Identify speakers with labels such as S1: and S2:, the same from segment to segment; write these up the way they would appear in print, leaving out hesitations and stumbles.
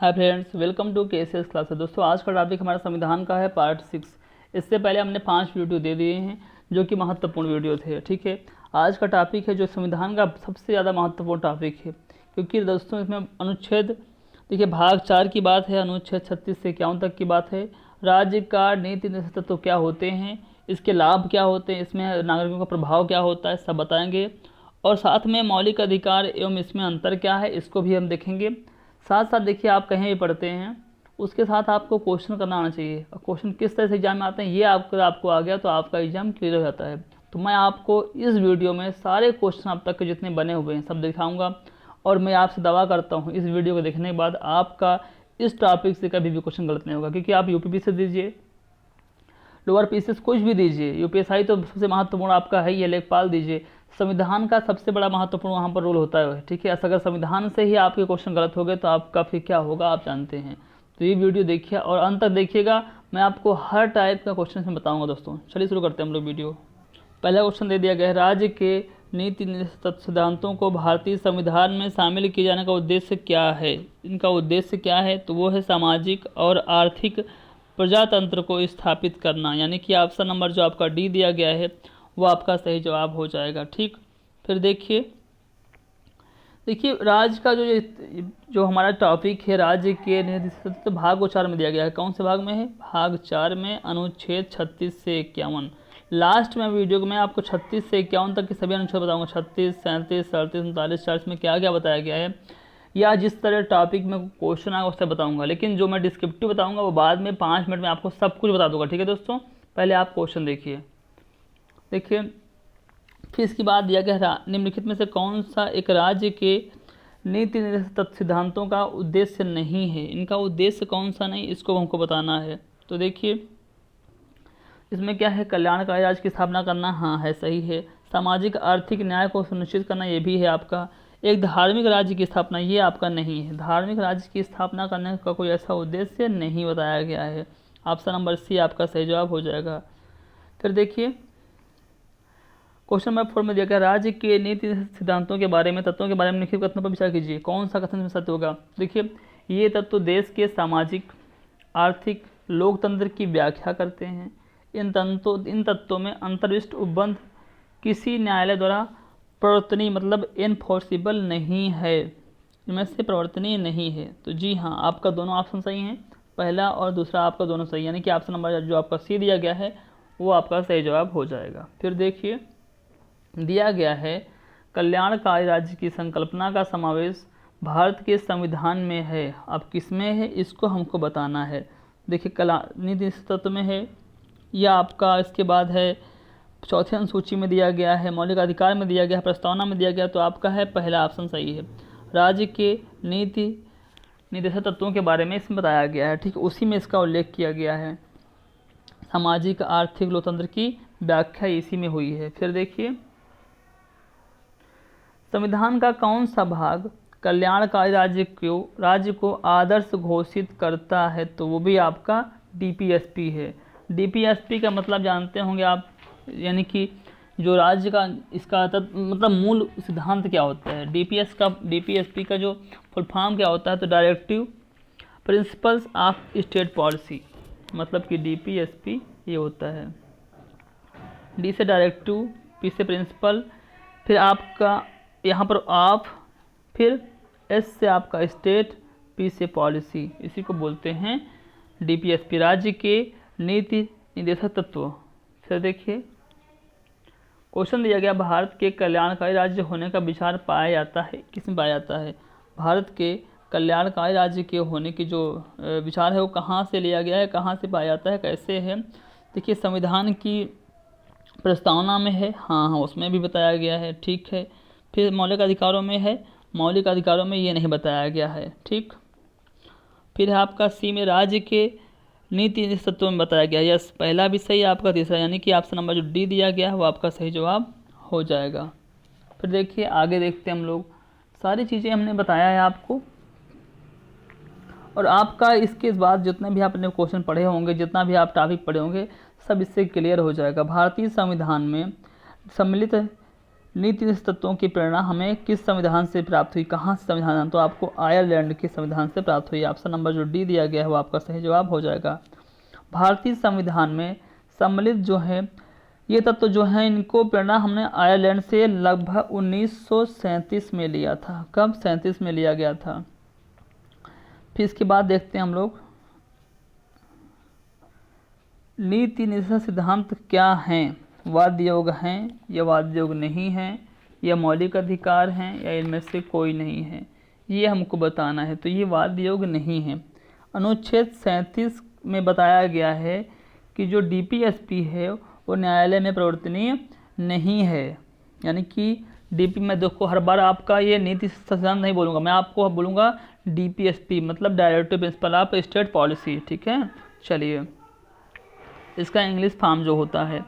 S1: Hi friends, welcome to KCS classes. दोस्तों, आज का टॉपिक हमारा संविधान का है पार्ट 6। इससे पहले हमने 5 वीडियो दे दिए हैं जो कि महत्वपूर्ण वीडियो थे। ठीक है, आज का टॉपिक है जो संविधान का सबसे ज़्यादा महत्वपूर्ण टॉपिक है, क्योंकि दोस्तों इसमें अनुच्छेद देखिए भाग 4 की बात है, अनुच्छेद 36 से 51 तक की बात है। राज्य का नीति निर्देशक तत्व क्या होते हैं, इसके लाभ क्या होते हैं, इसमें नागरिकों का प्रभाव क्या होता है, सब बताएंगे। और साथ में मौलिक अधिकार एवं इसमें अंतर क्या है, इसको भी हम देखेंगे। साथ साथ देखिए, आप कहीं भी पढ़ते हैं उसके साथ आपको क्वेश्चन करना आना चाहिए। और क्वेश्चन किस तरह से एग्जाम में आते हैं ये आपको आ गया तो आपका एग्जाम क्लियर हो जाता है। तो मैं आपको इस वीडियो में सारे क्वेश्चन अब तक के जितने बने हुए हैं सब दिखाऊंगा। और मैं आपसे दावा करता हूँ इस वीडियो को देखने के बाद आपका इस टॉपिक से कभी भी क्वेश्चन गलत नहीं होगा, क्योंकि आप यूपीपी से दीजिए, लोअर पीसीएस कुछ भी दीजिए, यूपीएसआई तो सबसे महत्वपूर्ण आपका है, ये लेखपाल दीजिए, संविधान का सबसे बड़ा महत्वपूर्ण वहाँ पर रोल होता है। ठीक है, अगर संविधान से ही आपके क्वेश्चन गलत हो गए तो आपका फिर क्या होगा आप जानते हैं। तो ये वीडियो देखिए और अंत तक देखिएगा, मैं आपको हर टाइप का क्वेश्चन में बताऊंगा। दोस्तों चलिए शुरू करते हैं हम लोग वीडियो। पहला क्वेश्चन दे दिया गया है, राज्य के नीति निर्देशक सिद्धांतों को भारतीय संविधान में शामिल किए जाने का उद्देश्य क्या है। इनका उद्देश्य क्या है, तो वो है सामाजिक और आर्थिक प्रजातंत्र को स्थापित करना, यानी कि ऑप्शन नंबर जो आपका डी दिया गया है वो आपका सही जवाब हो जाएगा। ठीक, फिर देखिए राज्य का जो हमारा टॉपिक है, राज्य के निर्देशक तो भाग 4 में दिया गया है। कौन से भाग में है, भाग 4 में, अनुच्छेद 36 से 51। लास्ट में वीडियो में आपको 36 से 51 तक के सभी अनुच्छेद बताऊंगा, 36, 37, 38, 39, 40 में क्या क्या बताया गया है, या जिस तरह टॉपिक में क्वेश्चन आएगा उससे बताऊंगा। लेकिन जो मैं डिस्क्रिप्टिव बताऊंगा वो बाद में 5 मिनट में आपको सब कुछ बता दूंगा। ठीक है दोस्तों, पहले आप क्वेश्चन देखिए। फिर इसके बाद दिया गया, निम्नलिखित में से कौन सा एक राज्य के नीति निर्देशक सिद्धांतों का उद्देश्य नहीं है। इनका उद्देश्य कौन सा नहीं, इसको हमको बताना है। तो देखिए इसमें क्या है, कल्याणकारी राज्य की स्थापना करना, हाँ है, सही है। सामाजिक आर्थिक न्याय को सुनिश्चित करना, ये भी है आपका। एक धार्मिक राज्य की स्थापना, ये आपका नहीं है। धार्मिक राज्य की स्थापना करने का कोई ऐसा उद्देश्य नहीं बताया गया है। ऑप्शन नंबर सी आपका सही जवाब हो जाएगा। फिर देखिए क्वेश्चन नंबर 4 में दिया गया, राज्य के नीति सिद्धांतों के बारे में, तत्वों के बारे में निम्नलिखित कथनों पर विचार कीजिए। कौन सा कथन में सत्य होगा। देखिए ये तत्व देश के सामाजिक, आर्थिक, लोकतंत्र की व्याख्या करते हैं। इन तत्वों में अंतर्विष्ट उपबंध किसी न्यायालय द्वारा प्रवर्तनीय मतलब एनफोर्सिबल नहीं है, इनमें से प्रवर्तनीय नहीं है। तो जी हाँ, आपका दोनों ऑप्शन सही हैं, पहला और दूसरा आपका दोनों सही, यानी कि ऑप्शन नंबर जो आपका सी दिया गया है वो आपका सही जवाब हो जाएगा। फिर देखिए दिया गया है, कल्याणकारी राज्य की संकल्पना का समावेश भारत के संविधान में है। अब किस में है इसको हमको बताना है। देखिए नीति तत्व में है, या आपका इसके बाद है चौथे अनुसूची में दिया गया है, मौलिक अधिकार में दिया गया है, प्रस्तावना में दिया गया, तो आपका है पहला ऑप्शन सही है। राज्य के नीति निर्देशक तत्वों के बारे में इसमें बताया गया है। ठीक, उसी में इसका उल्लेख किया गया है। सामाजिक, आर्थिक, लोकतंत्र की व्याख्या इसी में हुई है। फिर देखिए संविधान का कौन सा भाग कल्याणकारी राज्य को आदर्श घोषित करता है, तो वो भी आपका डीपीएसपी है। डीपीएसपी का मतलब जानते होंगे आप, यानी कि जो राज्य का इसका मतलब मूल सिद्धांत क्या होता है। डीपीएसपी का जो फुल फॉर्म क्या होता है, तो directive principles of state policy, मतलब कि डीपीएसपी ये होता है। डी से डायरेक्टिव, पी से प्रिंसिपल, फिर आपका यहाँ पर ऑफ, फिर एस से आपका स्टेट, पी से पॉलिसी, इसी को बोलते हैं डीपीएसपी, राज्य के नीति निर्देशक तत्व। फिर देखिए क्वेश्चन दिया गया, भारत के कल्याणकारी राज्य होने का विचार पाया जाता है, किसमें पाया जाता है। भारत के कल्याणकारी राज्य के होने की जो विचार है वो कहाँ से लिया गया है, कहाँ से पाया जाता है, कैसे है। देखिए संविधान की प्रस्तावना में है, हाँ उसमें भी बताया गया है। ठीक है, फिर मौलिक अधिकारों में है, मौलिक अधिकारों में ये नहीं बताया गया है। ठीक, फिर आपका सी में राज्य के नीति निर्देशक तत्वों में बताया गया। यस, पहला भी सही, आपका तीसरा, यानी कि ऑप्शन नंबर जो डी दिया गया है वो आपका सही जवाब हो जाएगा। फिर देखिए आगे देखते हैं हम लोग, सारी चीज़ें हमने बताया है आपको, और आपका इसके बाद जितने भी आपने क्वेश्चन पढ़े होंगे, जितना भी आप टॉपिक पढ़े होंगे, सब इससे क्लियर हो जाएगा। भारतीय संविधान में सम्मिलित नीति निश्चित तत्वों की प्रेरणा हमें किस संविधान से प्राप्त हुई? कहाँ से संविधान? तो आपको आयरलैंड के संविधान से प्राप्त हुई। ऑप्शन नंबर जो डी दिया गया है वो आपका सही जवाब हो जाएगा। भारतीय संविधान में सम्मिलित जो है ये तत्व जो है इनको प्रेरणा हमने आयरलैंड से लगभग 1937 में लिया था। कब? 37 में लिया गया था। फिर इसके बाद देखते हैं हम लोग नीति निश्चित सिद्धांत क्या हैं? वाद योग हैं या वाद योग नहीं हैं, या मौलिक अधिकार हैं, या इनमें से कोई नहीं है, ये हमको बताना है। तो ये वाद योग नहीं है। अनुच्छेद 37 में बताया गया है कि जो डीपीएसपी है वो न्यायालय में परिवर्तनीय नहीं है। यानी कि डीपी में देखो हर बार आपका ये नीति सिद्धांत नहीं बोलूँगा, मैं आपको बोलूँगा डीपीएसपी मतलब directive principle of state policy. ठीक है, चलिए इसका इंग्लिश फॉर्म जो होता है,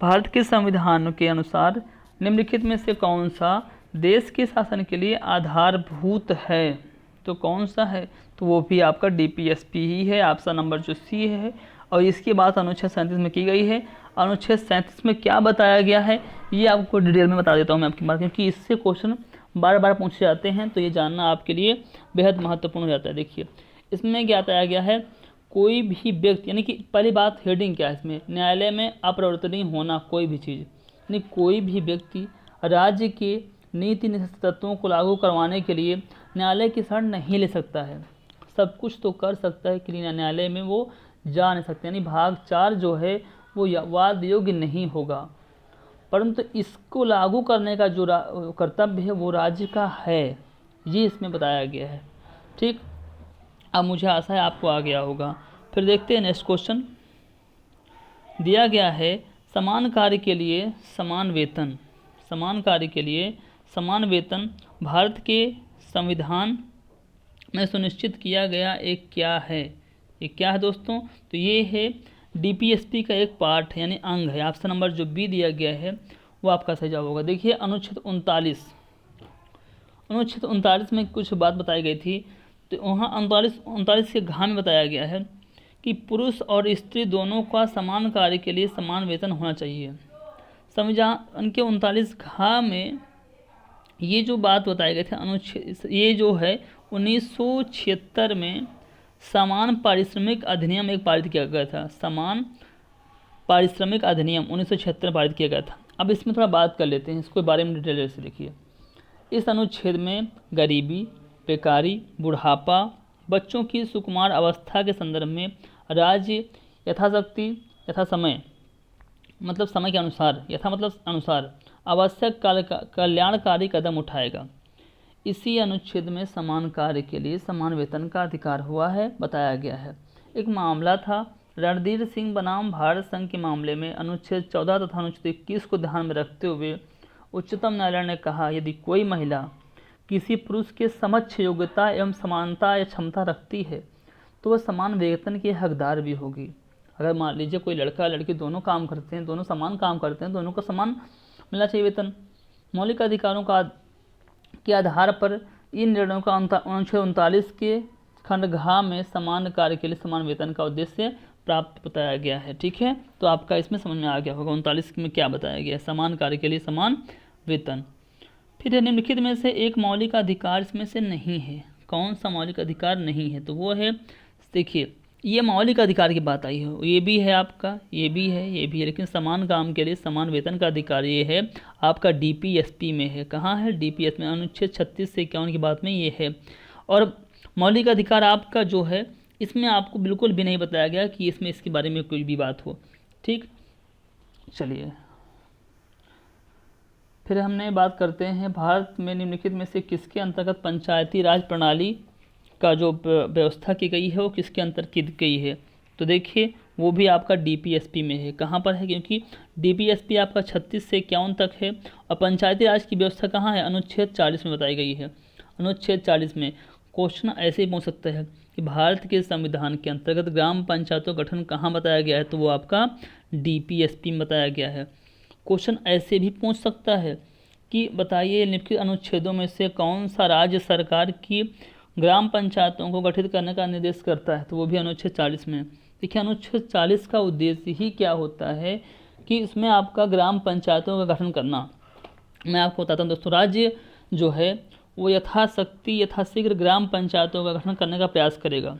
S1: भारत के संविधान के अनुसार निम्नलिखित में से कौन सा देश के शासन के लिए आधारभूत है? तो कौन सा है? तो वो भी आपका डीपीएसपी ही है। ऑप्शन नंबर जो सी है। और इसकी बात अनुच्छेद 37 में की गई है। अनुच्छेद 37 में क्या बताया गया है ये आपको डिटेल में बता देता हूँ मैं आपकी बात, क्योंकि इससे क्वेश्चन बार बार पूछे जाते हैं, तो ये जानना आपके लिए बेहद महत्वपूर्ण हो जाता है। देखिए इसमें क्या बताया गया है, कोई भी व्यक्ति, यानी कि पहली बात हेडिंग क्या है इसमें, न्यायालय में अपरिवर्तनीय होना कोई भी चीज़, यानी कोई भी व्यक्ति राज्य के नीति निश्चित तत्वों को लागू करवाने के लिए न्यायालय की शरण नहीं ले सकता है। सब कुछ तो कर सकता है कि न्यायालय में वो जा नहीं सकते, यानी भाग 4 जो है वो वाद योग्य नहीं होगा, परंतु इसको लागू करने का जो कर्तव्य है वो राज्य का है, ये इसमें बताया गया है। ठीक, अब मुझे आशा है आपको आ गया होगा। फिर देखते हैं नेक्स्ट क्वेश्चन दिया गया है, समान कार्य के लिए समान वेतन, समान कार्य के लिए समान वेतन भारत के संविधान में सुनिश्चित किया गया एक क्या है? ये क्या है दोस्तों? तो ये है डीपीएसपी का एक पार्ट है, यानी अंग है। ऑप्शन नंबर जो बी दिया गया है वो आपका सही जवाब होगा। देखिए अनुच्छेद 39 में कुछ बात बताई गई थी, तो वहाँ 39 के घ में बताया गया है कि पुरुष और स्त्री दोनों का समान कार्य के लिए समान वेतन होना चाहिए। संविधान के 39 घ में ये जो बात बताई गई थी अनुच्छेद, ये जो है 1976 में समान पारिश्रमिक अधिनियम एक पारित किया गया था। समान पारिश्रमिक अधिनियम 1976 में पारित किया गया था। अब इसमें थोड़ा बात कर लेते हैं, इसको बारे में डिटेल से देखिए। इस अनुच्छेद में गरीबी, बेकारी, बुढ़ापा, बच्चों की सुकुमार अवस्था के संदर्भ में राज्य यथाशक्ति, यथा समय मतलब समय के अनुसार, यथा मतलब अनुसार आवश्यक कल्याणकारी कदम उठाएगा। इसी अनुच्छेद में समान कार्य के लिए समान वेतन का अधिकार हुआ है, बताया गया है। एक मामला था रणधीर सिंह बनाम भारत संघ के मामले में अनुच्छेद 14 तथा अनुच्छेद 21 को ध्यान में रखते हुए उच्चतम न्यायालय ने कहा, यदि कोई महिला किसी पुरुष के समक्ष योग्यता एवं समानता या क्षमता रखती है तो वह समान वेतन की हकदार भी होगी। अगर मान लीजिए कोई लड़का लड़की दोनों काम करते हैं, दोनों समान काम करते हैं, दोनों को समान मिलना चाहिए वेतन। मौलिक अधिकारों के आधार पर इन निर्णयों का अनुच्छेद 39 के खंड घ में समान कार्य के लिए समान वेतन का उद्देश्य प्राप्त बताया गया है। ठीक है, तो आपका इसमें समझ में आ गया होगा 39 में क्या बताया गया है, समान कार्य के लिए समान वेतन। फिर निम्नलिखित में से एक मौलिक अधिकार इसमें से नहीं है। कौन सा मौलिक अधिकार नहीं है? तो वो है, देखिए ये मौलिक अधिकार की बात आई है, ये भी है आपका, ये भी है, ये भी है, लेकिन समान काम के लिए समान वेतन का अधिकार ये है आपका डीपीएसपी में है। कहाँ है? डीपीएस में अनुच्छेद 36 से 51 की बात में ये है। और मौलिक अधिकार आपका जो है इसमें आपको बिल्कुल भी नहीं बताया गया कि इसमें इसके बारे में कोई भी बात हो। ठीक, चलिए फिर हमने बात करते हैं भारत में निम्नलिखित में से किसके अंतर्गत पंचायती राज प्रणाली का जो व्यवस्था की गई है वो किसके अंतर्गत की गई है? तो देखिए वो भी आपका डीपीएसपी में है। कहाँ पर है? क्योंकि डीपीएसपी आपका 36 से 51 तक है, और पंचायती राज की व्यवस्था कहाँ है? अनुच्छेद 40 में बताई गई है। अनुच्छेद 40 में क्वेश्चन ऐसे ही पूछ सकता है कि भारत के संविधान के अंतर्गत ग्राम पंचायतों का गठन कहाँ बताया गया है? तो वो आपका डीपीएसपी में बताया गया है। क्वेश्चन ऐसे भी पूछ सकता है कि बताइए निम्नलिखित अनुच्छेदों में से कौन सा राज्य सरकार की ग्राम पंचायतों को गठित करने का निर्देश करता है? तो वो भी अनुच्छेद 40 में। देखिए अनुच्छेद 40 का उद्देश्य ही क्या होता है कि इसमें आपका ग्राम पंचायतों का गठन करना, मैं आपको बताता हूँ दोस्तों। राज्य जो है वो यथाशक्ति यथाशीघ्र ग्राम पंचायतों का गठन करने का प्रयास करेगा।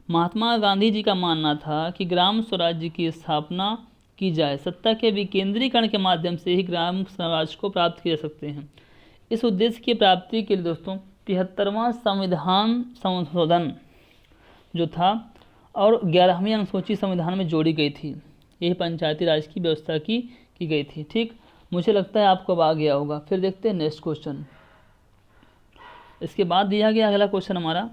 S1: महात्मा गांधी जी का मानना था कि ग्राम स्वराज्य की स्थापना की जाए। सत्ता के विकेंद्रीकरण के माध्यम से ही ग्राम स्वराज को प्राप्त किए जा सकते हैं। इस उद्देश्य की प्राप्ति के लिए दोस्तों 73वां संविधान संशोधन जो था और 11वीं अनुसूची संविधान में जोड़ी गई थी। यही पंचायती राज की व्यवस्था की गई थी। ठीक, मुझे लगता है आपको अब आ गया होगा। फिर देखते हैं नेक्स्ट क्वेश्चन। इसके बाद दिया गया अगला क्वेश्चन हमारा,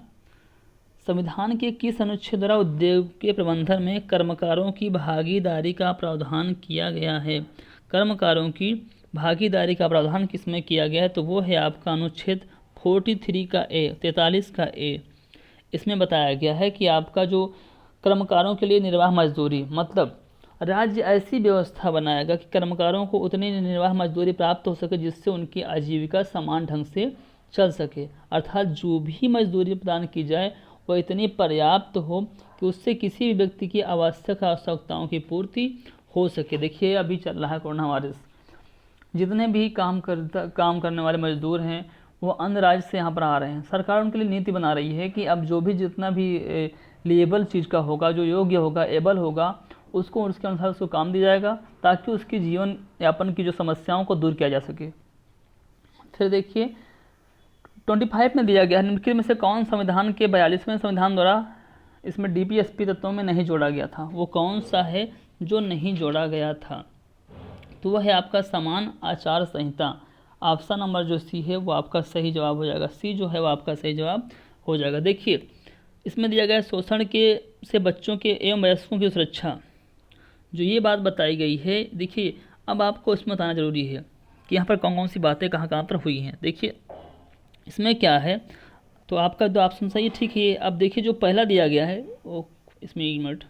S1: संविधान के किस अनुच्छेद द्वारा उद्योग के प्रबंधन में कर्मकारों की भागीदारी का प्रावधान किया गया है? कर्मकारों की भागीदारी का प्रावधान किस में किया गया है? तो वो है आपका अनुच्छेद 43 का ए, 43 का ए। इसमें बताया गया है कि आपका जो कर्मकारों के लिए निर्वाह मजदूरी, मतलब राज्य ऐसी व्यवस्था बनाएगा कि कर्मकारों को उतनी निर्वाह मजदूरी प्राप्त हो सके जिससे उनकी आजीविका समान ढंग से चल सके। अर्थात जो भी मजदूरी प्रदान की जाए वह इतनी पर्याप्त हो कि उससे किसी भी व्यक्ति की आवश्यकताओं की पूर्ति हो सके। देखिए अभी चल रहा है कोरोना वायरस, जितने भी काम करने वाले मजदूर हैं वो अन्य राज्य से यहाँ पर आ रहे हैं। सरकार उनके लिए नीति बना रही है कि अब जो भी जितना भी लेबल चीज़ का होगा, जो योग्य होगा, एबल होगा, उसको उसके अनुसार उसको काम दिया जाएगा ताकि उसकी जीवन यापन की जो समस्याओं को दूर किया जा सके। फिर देखिए 25 में दिया गया है, निम्नलिखित में से कौन संविधान के 42वें संविधान द्वारा इसमें डीपीएसपी तत्वों में नहीं जोड़ा गया था? वो कौन सा है जो नहीं जोड़ा गया था? तो वह है आपका समान आचार संहिता। ऑप्शन नंबर जो सी है वो आपका सही जवाब हो जाएगा। सी जो है वो आपका सही जवाब हो जाएगा। देखिए इसमें दिया गया है शोषण के से बच्चों के एवं वयस्कों की सुरक्षा, जो ये बात बताई गई है। देखिए अब आपको इसमें बताना जरूरी है कि यहाँ पर कौन कौन सी बातें कहाँ कहाँ पर हुई हैं। देखिए इसमें क्या है, तो आपका जो ऑप्शन सही है, ठीक है। अब देखिए जो पहला दिया गया है वो, इसमें एक मिनट,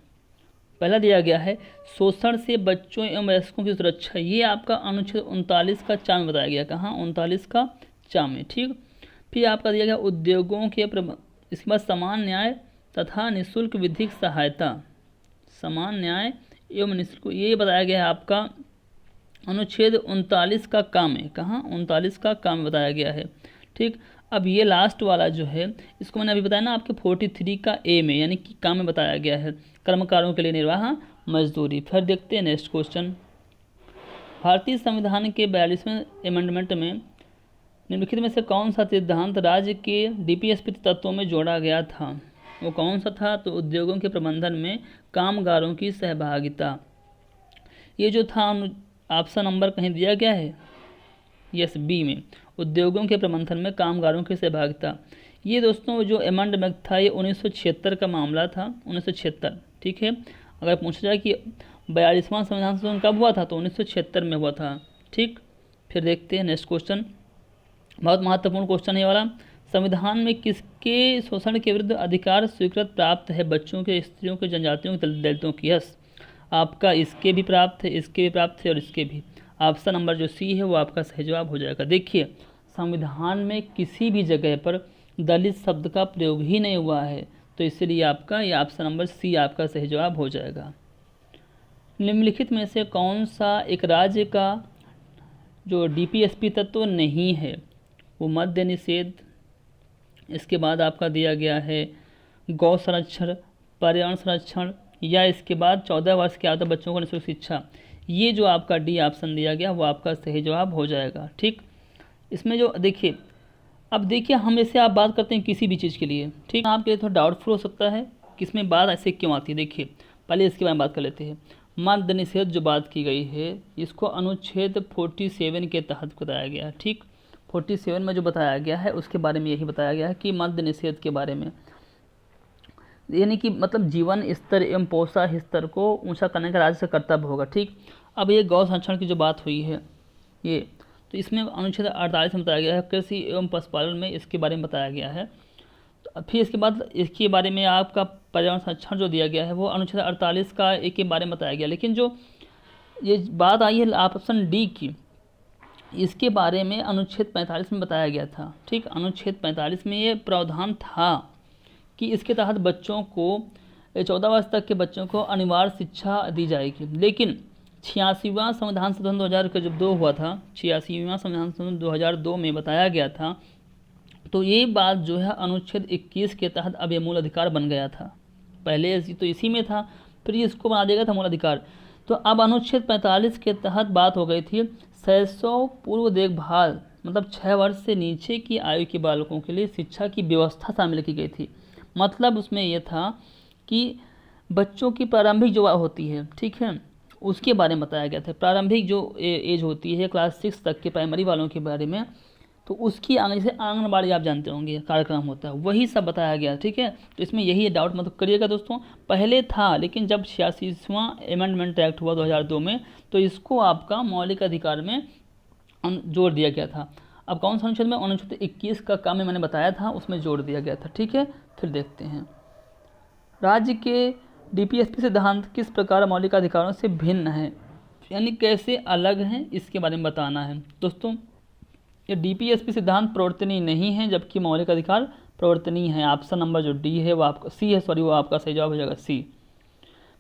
S1: पहला दिया गया है शोषण से बच्चों एवं वयस्कों की सुरक्षा, ये आपका अनुच्छेद 39 का 4 में बताया गया। कहाँ? 39 का 4 में। ठीक, फिर आपका दिया गया उद्योगों के इसके बाद समान न्याय तथा निःशुल्क विधिक सहायता, समान न्याय एवं निःशुल्क, ये बताया गया है आपका अनुच्छेद 39 का काम है। कहाँ? 39 का काम बताया गया है। ठीक, अब ये लास्ट वाला जो है इसको मैंने अभी बताया ना आपके 43 का ए में, यानी कि काम में बताया गया है कर्मकारों के लिए निर्वाह मजदूरी। फिर देखते हैं नेक्स्ट क्वेश्चन। भारतीय संविधान के 42वें अमेंडमेंट में निम्नलिखित में से कौन सा सिद्धांत राज्य के डीपीएसपी तत्वों में जोड़ा गया था? वो कौन सा था? तो उद्योगों के प्रबंधन में कामगारों की सहभागिता। ये जो था ऑप्शन नंबर कहीं दिया गया है, यस बी में, उद्योगों के प्रबंधन में कामगारों की सहभागिता। ये दोस्तों जो अमेंडमेंट था ये 1976 का मामला था, 1976। ठीक है, अगर पूछा जाए कि 42वां संविधान संशोधन कब हुआ था तो 1976 में हुआ था। ठीक, फिर देखते हैं नेक्स्ट क्वेश्चन, बहुत महत्वपूर्ण क्वेश्चन है वाला। संविधान में किसके शोषण के विरुद्ध अधिकार स्वीकृत प्राप्त है? बच्चों के, स्त्रियों के, जनजातियों के, दलितों की। यस, आपका इसके भी प्राप्त है, इसके भी प्राप्त है और इसके भी। ऑप्शन नंबर जो सी है वो आपका सही जवाब हो जाएगा। देखिए संविधान में किसी भी जगह पर दलित शब्द का प्रयोग ही नहीं हुआ है, तो इसलिए आपका ये ऑप्शन नंबर सी आपका सही जवाब हो जाएगा। निम्नलिखित में से कौन सा एक राज्य का जो डीपीएसपी तत्व नहीं है? वो मद्य निषेध, इसके बाद आपका दिया गया है गौ संरक्षण, पर्यावरण संरक्षण, या इसके बाद 14 वर्ष के आधे बच्चों को निःशुल्क शिक्षा। ये जो आपका डी ऑप्शन दिया गया वो आपका सही जवाब हो जाएगा। ठीक, इसमें जो देखिए, अब देखिए हम ऐसे आप बात करते हैं किसी भी चीज़ के लिए, ठीक, आपके लिए थोड़ा डाउटफुल हो सकता है कि इसमें बात ऐसे क्यों आती है। देखिए पहले इसके बारे में बात कर लेते हैं। मद्य निषेध जो बात की गई है इसको अनुच्छेद 47 के तहत बताया गया है। ठीक, 47 में जो बताया गया है उसके बारे में यही बताया गया है कि मद्य निषेध के बारे में, यानी कि मतलब जीवन स्तर एवं पोषण स्तर को ऊंचा करने का राज्य से कर्तव्य होगा। ठीक, अब ये गौ संरक्षण की जो बात हुई है ये, तो इसमें अनुच्छेद 48 में बताया गया है कृषि एवं पशुपालन में इसके बारे में बताया गया है। तो फिर इसके बाद इसके बारे में आपका पर्यावरण संरक्षण जो दिया गया है वो अनुच्छेद 48 का एक के बारे में बताया गया। लेकिन जो ये बात आई है ऑप्शन डी की, इसके बारे में अनुच्छेद 45 में बताया गया था। ठीक, अनुच्छेद 45 में ये प्रावधान था कि इसके तहत बच्चों को 14 वर्ष तक के बच्चों को अनिवार्य शिक्षा दी जाएगी। लेकिन 86वां संविधान संशोधन 2002 हुआ था, 86वां संविधान संशोधन 2002 में बताया गया था, तो ये बात जो है अनुच्छेद 21 के तहत अब ये मूल अधिकार बन गया था। पहले तो इसी में था, फिर इसको बना दिया था मूल अधिकार। तो अब अनुच्छेद 45 के तहत बात हो गई थी शैशव पूर्व देखभाल, मतलब 6 वर्ष से नीचे की आयु के बालकों के लिए शिक्षा की व्यवस्था शामिल की गई थी। मतलब उसमें यह था कि बच्चों की प्रारंभिक जो होती है, ठीक है, उसके बारे में बताया गया था। प्रारंभिक जो एज होती है क्लास 6 तक के प्राइमरी वालों के बारे में, तो उसकी आगे जैसे आंगनबाड़ी आप जानते होंगे कार्यक्रम होता है, वही सब बताया गया, ठीक है। तो इसमें यही डाउट मत करिएगा दोस्तों, पहले था, लेकिन जब 86वां अमेंडमेंट एक्ट हुआ 2002 में, तो इसको आपका मौलिक अधिकार में जोड़ दिया गया था। अब कौन सा अनुच्छेद में? अनुच्छेद 21 का काम में मैंने बताया था, उसमें जोड़ दिया गया था, ठीक है। फिर देखते हैं राज्य के डीपीएसपी सिद्धांत किस प्रकार मौलिक अधिकारों से भिन्न है, यानी कैसे अलग हैं, इसके बारे में बताना है दोस्तों। ये डीपीएसपी सिद्धांत प्रवर्तनीय नहीं है, जबकि मौलिक अधिकार प्रवर्तनीय है। ऑप्शन नंबर जो डी है वो आपका सी है, सॉरी, वो आपका सही जवाब हो जाएगा सी।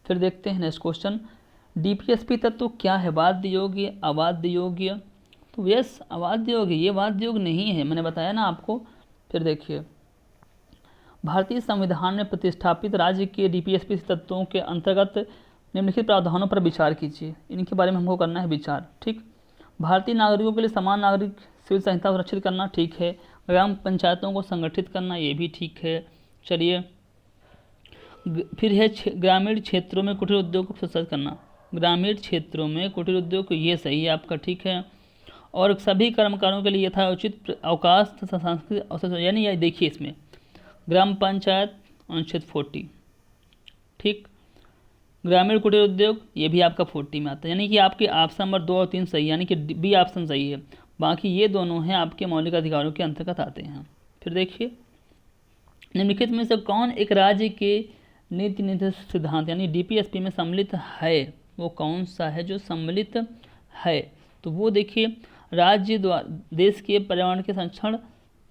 S1: फिर देखते हैं नेक्स्ट क्वेश्चन, डीपीएसपी तत्व क्या है? वाद्य योग्य, अवाद्य योग्य? तो यस, अवाद्य योग्य, ये वाद्य योग्य नहीं है, मैंने बताया ना आपको। फिर देखिए, भारतीय संविधान में प्रतिष्ठापित राज्य के डीपीएसपी तत्वों के अंतर्गत निम्नलिखित प्रावधानों पर विचार कीजिए। इनके बारे में हमको करना है विचार, ठीक। भारतीय नागरिकों के लिए समान नागरिक सिविल संहिता सुरक्षित करना, ठीक है। ग्राम पंचायतों को संगठित करना, ये भी ठीक है। चलिए, फिर है ग्रामीण क्षेत्रों में कुटीर उद्योग को प्रोत्साहित करना। ग्रामीण क्षेत्रों में कुटीर उद्योग, ये सही है आपका, ठीक है। और सभी कर्मकारों के लिए यथाउचित अवकाश तथा सांस्कृतिक अवसर, यानी ये देखिए इसमें ग्राम पंचायत अनुच्छेद 40, ठीक। ग्रामीण कुटीर उद्योग, ये भी आपका 40 में आता है, यानी कि आपके ऑप्शन नंबर 2 और 3 सही, यानी कि बी ऑप्शन सही है। बाकी ये दोनों हैं आपके मौलिक अधिकारों के अंतर्गत आते हैं। फिर देखिए, निम्नलिखित में से कौन एक राज्य के नीति निर्देश सिद्धांत यानी डीपीएसपी में सम्मिलित है? वो कौन सा है जो सम्मिलित है? तो वो देखिए, राज्य देश के पर्यावरण के संरक्षण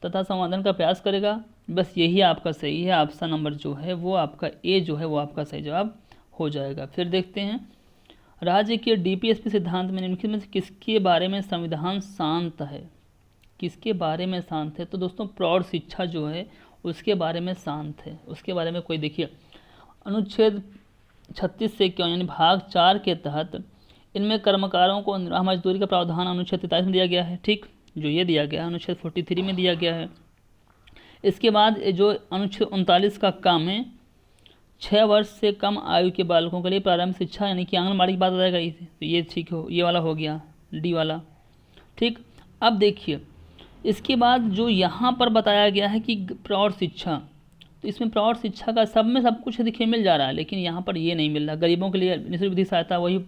S1: तथा संवर्धन का प्रयास करेगा, बस यही आपका सही है। ऑप्शन नंबर जो है वो आपका ए जो है वो आपका सही जवाब हो जाएगा। फिर देखते हैं, राज्य के डीपीएसपी सिद्धांत में निम्नलिखित में से किसके बारे में संविधान शांत है? किसके बारे में शांत है? तो दोस्तों, प्रौढ़ शिक्षा जो है उसके बारे में शांत है। उसके बारे में कोई देखिए, अनुच्छेद 36 से क्यों, यानी भाग 4 के तहत इनमें कर्मकारों को निर्वाह मजदूरी का प्रावधान अनुच्छेद 43 में दिया गया है, ठीक, जो ये दिया गया है, अनुच्छेद 43 में दिया गया है। इसके बाद जो अनुच्छेद 39 का काम है, 6 वर्ष से कम आयु के बालकों के लिए प्रारंभिक शिक्षा यानी कि आंगनबाड़ी की बात बताई गई थी, तो ये ठीक हो, ये वाला हो गया डी वाला, ठीक। अब देखिए, इसके बाद जो यहाँ पर बताया गया है कि प्रौढ़ शिक्षा, तो इसमें प्रौढ़ शिक्षा का सब में सब कुछ देखिए मिल जा रहा है, लेकिन यहाँ पर ये नहीं मिल रहा। गरीबों के लिए निःशुल्क विधि सहायता, वही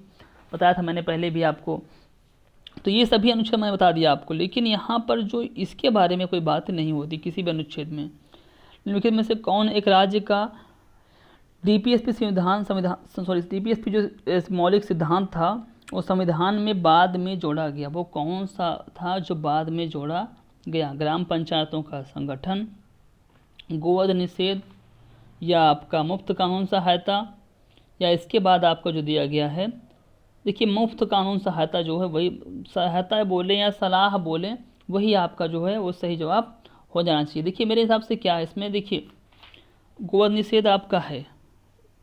S1: बताया था मैंने पहले भी आपको, तो ये सभी अनुच्छेद मैंने बता दिया आपको, लेकिन यहाँ पर जो इसके बारे में कोई बात नहीं होती किसी भी अनुच्छेद में। निम्नलिखित में से कौन एक राज्य का डीपीएसपी डीपीएसपी जो मौलिक सिद्धांत था वो संविधान में बाद में जोड़ा गया? वो कौन सा था जो बाद में जोड़ा गया? ग्राम पंचायतों का संगठन, गोवध निषेध, या आपका मुफ्त कानून सहायता, या इसके बाद आपका जो दिया गया है, देखिए मुफ्त कानून सहायता जो है, वही सहायता बोलें या सलाह बोलें, वही आपका जो है वो सही जवाब हो जाना चाहिए। देखिए मेरे हिसाब से क्या है इसमें, देखिए गोवध निषेध आपका है,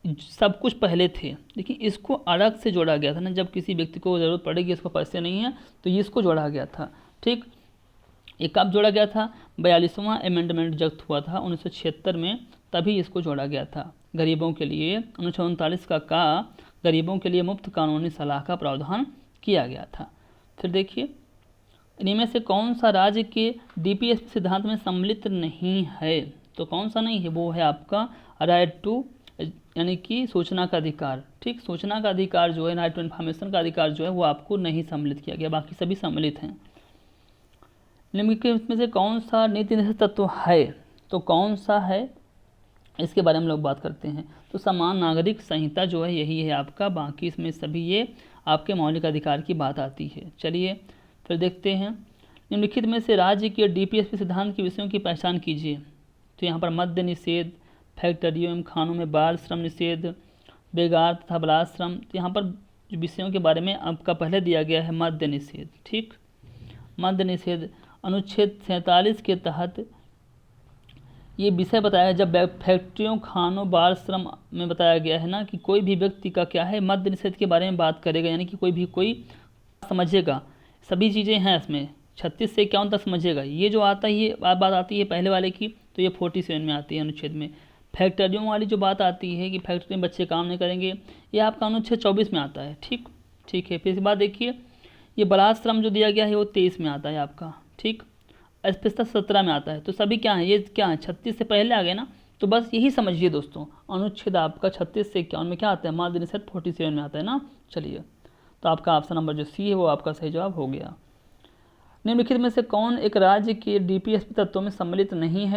S1: सब कुछ पहले थे, लेकिन इसको अलग से जोड़ा गया था ना, जब किसी व्यक्ति को ज़रूरत पड़ेगी, इसको पैसे नहीं है, तो ये इसको जोड़ा गया था, ठीक। ये कब जोड़ा गया था? 42वां अमेंडमेंट जब हुआ था 1976 में, तभी इसको जोड़ा गया था। गरीबों के लिए अनुच्छेद 39 का गरीबों के लिए मुफ्त कानूनी सलाह का प्रावधान किया गया था। फिर देखिए, इनमें से कौन सा राज्य के डीपीएसपी सिद्धांत में सम्मिलित नहीं है? तो कौन सा नहीं है? वो है आपका राइट टू, यानी कि सूचना का अधिकार, ठीक। सूचना का अधिकार जो है, राइट टू इन्फॉर्मेशन का अधिकार जो है, वो आपको नहीं सम्मिलित किया गया, बाकी सभी सम्मिलित हैं। निम्नलिखित में से कौन सा नीति निर्देश तत्व है? तो कौन सा है, इसके बारे में हम लोग बात करते हैं। तो समान नागरिक संहिता जो है यही है आपका, बाकी इसमें सभी ये आपके मौलिक अधिकार की बात आती है। चलिए फिर देखते हैं, निम्नलिखित में से राज्य के डीपीएसपी सिद्धांत के विषयों की पहचान कीजिए। तो यहाँ पर मद्य निषेध, फैक्ट्रियों एवं खानों में बाल श्रम निषेध, बेगार तथा बलात्श्रम, तो यहाँ पर जो विषयों के बारे में आपका पहले दिया गया है मद्य निषेध। ठीक, मद्य निषेध अनुच्छेद 47 के तहत ये विषय बताया, जब फैक्ट्रियों, खानों, बाल श्रम में बताया गया है ना कि कोई भी व्यक्ति का क्या है, मद्य निषेध के बारे में बात करेगा, यानी कि कोई समझेगा, सभी चीज़ें हैं इसमें 36 से 51 तक समझेगा। ये जो आता है, ये बात आती है पहले वाले की, तो ये 47 में आती है अनुच्छेद में। फैक्ट्रियों वाली जो बात आती है कि फैक्ट्री में बच्चे काम नहीं करेंगे, ये आपका अनुच्छेद 24 में आता है। ठीक है। फिर इसके बाद देखिए, ये बलाश्रम जो दिया गया है वो 23 में आता है आपका। ठीक, अस्पृश्यता 17 में आता है। तो सभी क्या है, ये क्या है, 36 से पहले आ गए ना, तो बस यही समझिए दोस्तों, अनुच्छेद आपका 36 से 51 में क्या आता है, मद्य निषेध 47 में आता है ना। चलिए, तो आपका ऑप्शन नंबर जो सी है वो आपका सही जवाब हो गया। निम्नलिखित में से कौन एक राज्य के डीपीएसपी तत्वों में सम्मिलित नहीं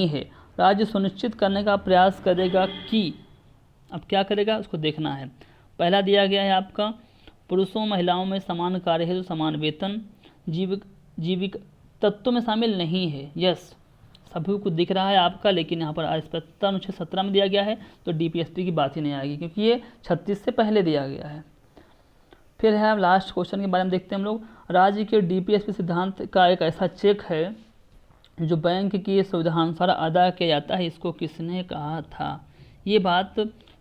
S1: है, राज्य सुनिश्चित करने का प्रयास करेगा कि, अब क्या करेगा उसको देखना है। पहला दिया गया है आपका, पुरुषों महिलाओं में समान कार्य हेतु समान वेतन, जीविक तत्वों में शामिल नहीं है। यस, सभी को दिख रहा है आपका, लेकिन यहाँ पर अस्पृश्यता अनुच्छेद 17 में दिया गया है, तो डीपीएसपी की बात ही नहीं आएगी, क्योंकि ये 36 से पहले दिया गया है। फिर है लास्ट क्वेश्चन के बारे में देखते हैं हम लोग। राज्य के डीपीएसपी सिद्धांत का एक ऐसा चेक है जो बैंक की सुविधानुसार अदा किया जाता है, इसको किसने कहा था? ये बात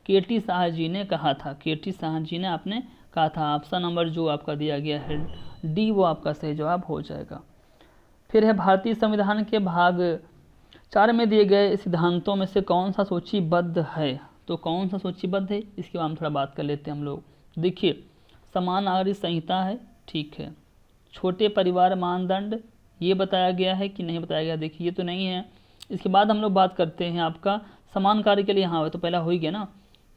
S1: केटी शाह जी ने कहा था। केटी शाह जी ने आपने कहा था। ऑप्शन नंबर जो आपका दिया गया है डी, वो आपका सही जवाब हो जाएगा। फिर है भारतीय संविधान के भाग 4 में दिए गए सिद्धांतों में से कौन सा सूचीबद्ध है? तो कौन सा सूचीबद्ध है, इसके बारे में थोड़ा बात कर लेते हैं हम लोग। देखिए, समान नागरिक संहिता है, ठीक है। छोटे परिवार मानदंड, ये बताया गया है कि नहीं बताया गया, देखिए ये तो नहीं है। इसके बाद हम लोग बात करते हैं आपका समान कार्य के लिए, हाँ तो पहला हो ही गया ना,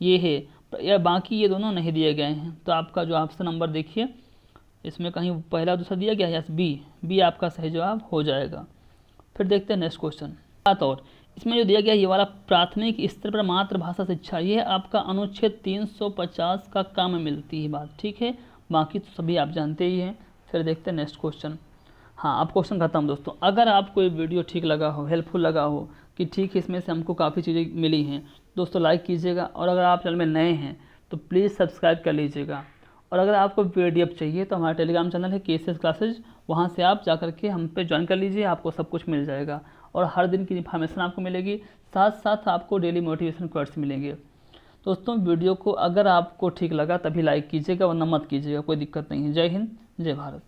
S1: ये है, या बाकी ये दोनों नहीं दिए गए हैं। तो आपका जो ऑप्शन नंबर देखिए, इसमें कहीं पहला दूसरा दिया गया है, यस बी आपका सही जवाब हो जाएगा। फिर देखते हैं नेक्स्ट क्वेश्चन। बात और इसमें जो दिया गया ये वाला प्राथमिक स्तर पर मातृभाषा शिक्षा, ये आपका अनुच्छेद 350 का काम में मिलती है बात, ठीक है। बाकी तो सभी आप जानते ही हैं। फिर देखते हैं नेक्स्ट क्वेश्चन। हाँ, अब क्वेश्चन खत्म दोस्तों। अगर आपको ये वीडियो ठीक लगा हो, हेल्पफुल लगा हो कि ठीक है इसमें से हमको काफ़ी चीज़ें मिली हैं, दोस्तों लाइक कीजिएगा। और अगर आप चैनल में नए हैं तो प्लीज़ सब्सक्राइब कर लीजिएगा। और अगर आपको PDF चाहिए तो हमारा टेलीग्राम चैनल है KCS क्लासेज, वहाँ से आप जा करके हम पे ज्वाइन कर लीजिए, आपको सब कुछ मिल जाएगा। और हर दिन की इन्फॉर्मेशन आपको मिलेगी, साथ साथ आपको डेली मोटिवेशन कोट्स मिलेंगे। दोस्तों, वीडियो को अगर आपको ठीक लगा तभी लाइक कीजिएगा, वरना मत कीजिएगा, कोई दिक्कत नहीं है। जय हिंद, जय भारत।